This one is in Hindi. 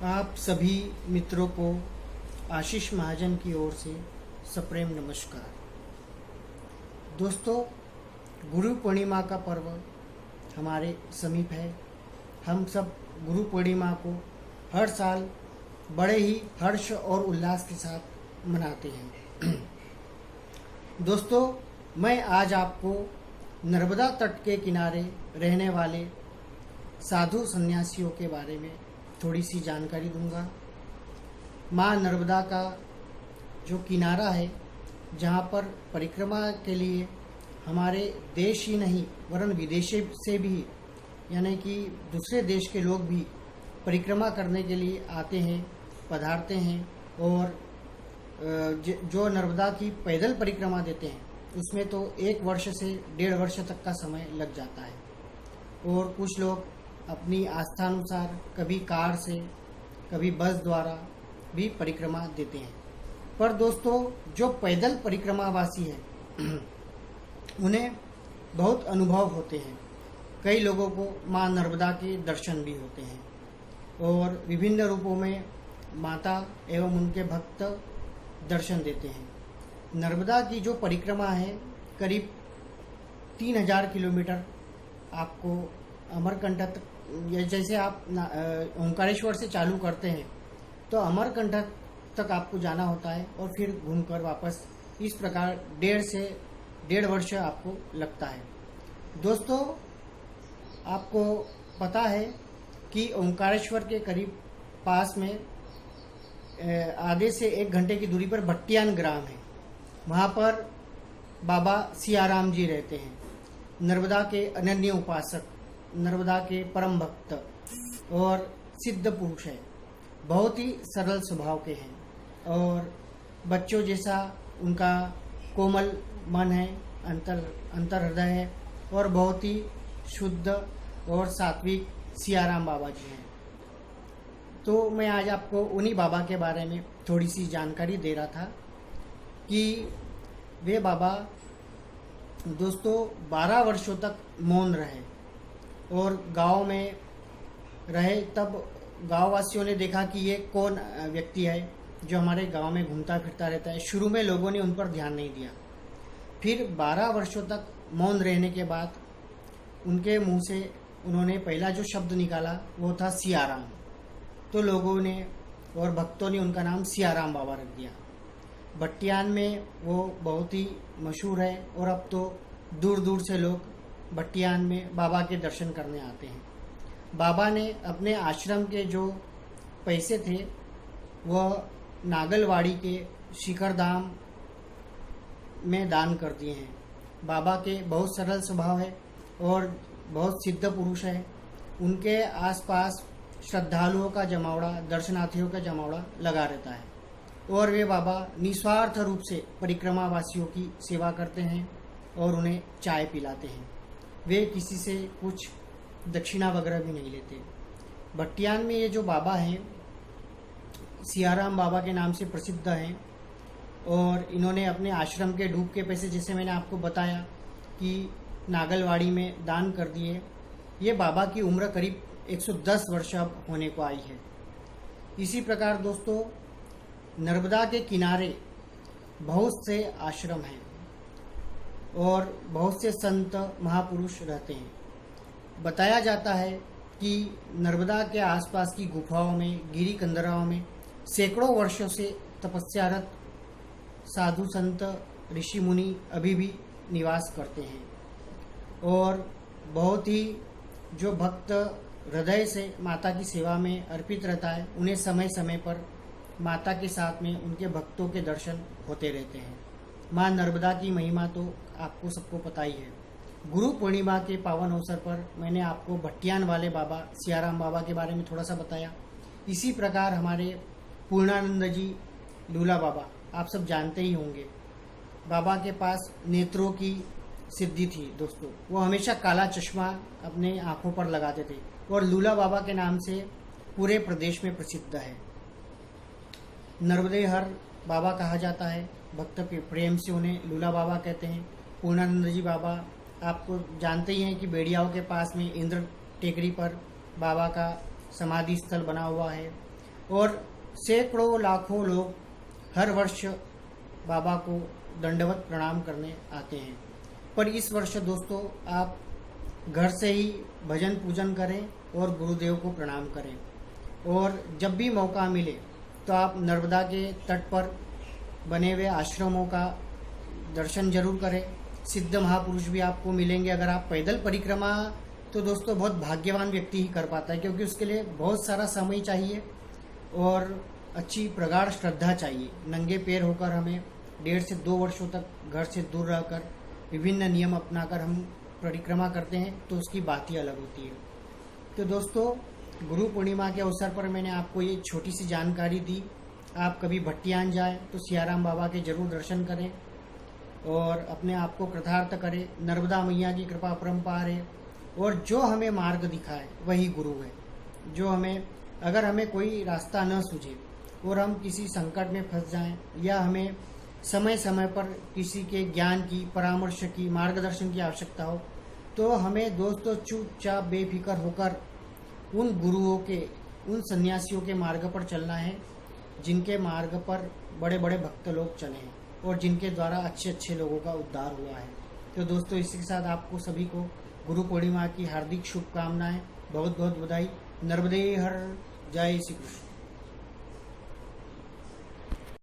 आप सभी मित्रों को आशीष महाजन की ओर से सप्रेम नमस्कार। दोस्तों, गुरु पूर्णिमा का पर्व हमारे समीप है। हम सब गुरु पूर्णिमा को हर साल बड़े ही हर्ष और उल्लास के साथ मनाते हैं। दोस्तों, मैं आज आपको नर्मदा तट के किनारे रहने वाले साधु सन्यासियों के बारे में थोड़ी सी जानकारी दूंगा। माँ नर्मदा का जो किनारा है, जहाँ पर परिक्रमा के लिए हमारे देश ही नहीं वरन विदेश से भी यानी कि दूसरे देश के लोग भी परिक्रमा करने के लिए आते हैं, पधारते हैं और जो नर्मदा की पैदल परिक्रमा देते हैं उसमें तो 1 वर्ष से 1.5 वर्ष तक का समय लग जाता है। और कुछ लोग अपनी आस्थानुसार कभी कार से कभी बस द्वारा भी परिक्रमा देते हैं। पर दोस्तों, जो पैदल परिक्रमावासी हैं उन्हें बहुत अनुभव होते हैं। कई लोगों को माँ नर्मदा के दर्शन भी होते हैं और विभिन्न रूपों में माता एवं उनके भक्त दर्शन देते हैं। नर्मदा की जो परिक्रमा है करीब 3000 किलोमीटर आपको अमरकंटक, जैसे आप ओंकारेश्वर से चालू करते हैं तो अमरकंटक तक आपको जाना होता है और फिर घूमकर वापस, इस प्रकार 1.5 से 1.5 वर्ष आपको लगता है। दोस्तों, आपको पता है कि ओंकारेश्वर के करीब पास में आधे से 1 घंटे की दूरी पर भट्टियान ग्राम है। वहाँ पर बाबा सियाराम जी रहते हैं, नर्मदा के अनन्य उपासक, नर्मदा के परम भक्त और सिद्ध पुरुष है। बहुत ही सरल स्वभाव के हैं और बच्चों जैसा उनका कोमल मन है, अंतर हृदय है और बहुत ही शुद्ध और सात्विक सियाराम बाबा जी हैं। तो मैं आज आपको उन्हीं बाबा के बारे में थोड़ी सी जानकारी दे रहा था कि वे बाबा दोस्तों 12 वर्षों तक मौन रहे और गांव में रहे। तब गांव वासियों ने देखा कि ये कौन व्यक्ति है जो हमारे गांव में घूमता फिरता रहता है। शुरू में लोगों ने उन पर ध्यान नहीं दिया। फिर 12 वर्षों तक मौन रहने के बाद उनके मुंह से उन्होंने पहला जो शब्द निकाला वो था सियाराम। तो लोगों ने और भक्तों ने उनका नाम सियाराम बाबा रख दिया। भट्टियान में वो बहुत ही मशहूर है और अब तो दूर दूर से लोग भट्टियान में बाबा के दर्शन करने आते हैं। बाबा ने अपने आश्रम के जो पैसे थे वह नागलवाड़ी के शिखर धाम में दान कर दिए हैं। बाबा के बहुत सरल स्वभाव है और बहुत सिद्ध पुरुष है। उनके आसपास श्रद्धालुओं का जमावड़ा, दर्शनार्थियों का जमावड़ा लगा रहता है और वे बाबा निस्वार्थ रूप से परिक्रमावासियों की सेवा करते हैं और उन्हें चाय पिलाते हैं। वे किसी से कुछ दक्षिणा वगैरह भी नहीं लेते। भट्टियान में ये जो बाबा हैं सियाराम बाबा के नाम से प्रसिद्ध हैं और इन्होंने अपने आश्रम के डूब के पैसे, जैसे मैंने आपको बताया कि नागलवाड़ी में दान कर दिए। ये बाबा की उम्र करीब 110 वर्ष अब होने को आई है। इसी प्रकार दोस्तों, नर्मदा के किनारे बहुत से आश्रम हैं और बहुत से संत महापुरुष रहते हैं। बताया जाता है कि नर्मदा के आसपास की गुफाओं में, गिरी कंदराओं में सैकड़ों वर्षों से तपस्यारत साधु संत ऋषि मुनि अभी भी निवास करते हैं और बहुत ही जो भक्त हृदय से माता की सेवा में अर्पित रहता है, उन्हें समय समय पर माता के साथ में उनके भक्तों के दर्शन होते रहते हैं। माँ नर्मदा की महिमा तो आपको सबको पता ही है। गुरु पूर्णिमा के पावन अवसर पर मैंने आपको भट्टियान वाले बाबा सियाराम बाबा के बारे में थोड़ा सा बताया। इसी प्रकार हमारे पूर्णानंद जी लूला बाबा आप सब जानते ही होंगे। बाबा के पास नेत्रों की सिद्धि थी दोस्तों। वो हमेशा काला चश्मा अपने आंखों पर लगाते थे और लूला बाबा के नाम से पूरे प्रदेश में प्रसिद्ध है। नर्मदेहर बाबा कहा जाता है, भक्त प्रेम से उन्हें लूला बाबा कहते हैं। पूर्णानंद जी बाबा आपको जानते ही हैं कि बेड़ियाओं के पास में इंद्र टेकरी पर बाबा का समाधि स्थल बना हुआ है। और सैकड़ों लाखों लोग हर वर्ष बाबा को दंडवत प्रणाम करने आते हैं। पर इस वर्ष दोस्तों आप घर से ही भजन पूजन करें और गुरुदेव को प्रणाम करें। और जब भी मौका मिले तो आप नर्मदा के तट पर बने हुए आश्रमों का दर्शन जरूर करें। सिद्ध महापुरुष भी आपको मिलेंगे। अगर आप पैदल परिक्रमा, तो दोस्तों बहुत भाग्यवान व्यक्ति ही कर पाता है, क्योंकि उसके लिए बहुत सारा समय चाहिए और अच्छी प्रगाढ़ श्रद्धा चाहिए। नंगे पैर होकर हमें 1.5 से 2 वर्षों तक घर से दूर रहकर विभिन्न नियम अपनाकर हम परिक्रमा करते हैं, तो उसकी बात ही अलग होती है। तो दोस्तों, गुरु पूर्णिमा के अवसर पर मैंने आपको ये छोटी सी जानकारी दी। आप कभी भट्टियान जाएं तो सियाराम बाबा के जरूर दर्शन करें और अपने आप को कृतार्थ करें। नर्मदा मैया की कृपा अपरंपार है और जो हमें मार्ग दिखाए वही गुरु है। जो हमें, अगर हमें कोई रास्ता न सूझे और हम किसी संकट में फंस जाएं, या हमें समय समय पर किसी के ज्ञान की, परामर्श की, मार्गदर्शन की आवश्यकता हो, तो हमें दोस्तों चुपचाप बेफिक्र होकर उन गुरुओं के, उन सन्यासियों के मार्ग पर चलना है जिनके मार्ग पर बड़े बड़े भक्त लोग चले हैं और जिनके द्वारा अच्छे अच्छे लोगों का उद्धार हुआ है। तो दोस्तों, इसी के साथ आपको सभी को गुरु पूर्णिमा की हार्दिक शुभकामनाएं, बहुत बहुत बधाई। नर्मदे हर, जय श्री कृष्ण।